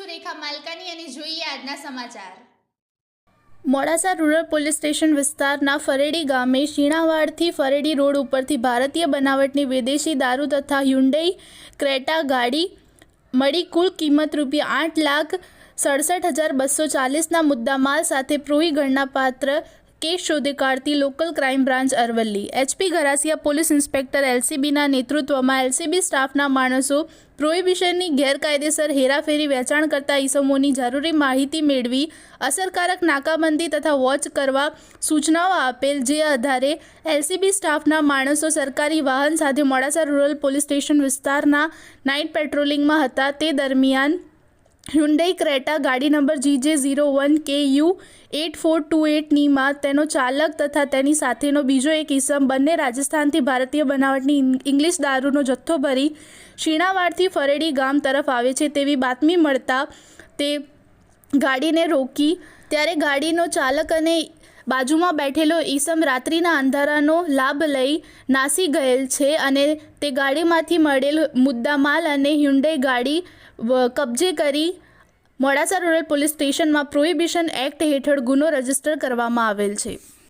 રેખા માલકાની અને જોઈએ આજના સમાચાર। મોડાસા રૂરલ પોલીસ સ્ટેશન વિસ્તારના ફરેડી ગામે શીણાવાડથી ફરેડી રોડ ઉપરથી ભારતીય બનાવટની વિદેશી દારૂ તથા હ્યુન્ડાઈ ક્રેટા ગાડી મળી કુલ કિંમત ₹8,67,240ના મુદ્દામાલ સાથે પ્રોહી ગણનાપાત્ર કેસ શોધી કાઢતી local crime branch Aravalli HP Garasiya police inspector એલસીબીના નેતૃત્વમાં એલસીબી સ્ટાફના માણસો પ્રોહિબિશનની ગેરકાયદેસર હેરાફેરી વેચાણ કરતા ઈસમોની જરૂરી માહિતી મેળવી અસરકારક નાકાબંધી તથા વોચ કરવા સૂચનાઓ આપેલ, જે આધારે એલસીબી સ્ટાફના માણસો સરકારી વાહન સાથે મોડાસા રૂરલ પોલીસ સ્ટેશન વિસ્તારના નાઇટ પેટ્રોલિંગમાં હતા। તે દરમિયાન હ્યુન્ડાઈ ક્રેટા ગાડી નંબર GJ01KU8428ની માં તેનો ચાલક તથા તેની સાથેનો બીજો એક ઈસમ બંને રાજસ્થાનથી ભારતીય બનાવટની ઇંગ્લિશ દારૂનો જથ્થો ભરી શીણાવાડથી ફરેડી ગામ તરફ આવે છે તેવી બાતમી મળતા તે ગાડીને રોકી, ત્યારે ગાડીનો ચાલક અને બાજુમાં બેઠેલો ઈસમ રાત્રિના અંધારાનો લાભ લઈ નાસી ગયેલ છે અને તે ગાડીમાંથી મળેલ મુદ્દામાલ અને હ્યુન્ડાઈ ગાડી કબજે કરી મોડાસા રૂરલ પોલીસ સ્ટેશનમાં પ્રોહિબિશન એક્ટ હેઠળ ગુનો રજીસ્ટર કરવામાં આવેલ છે।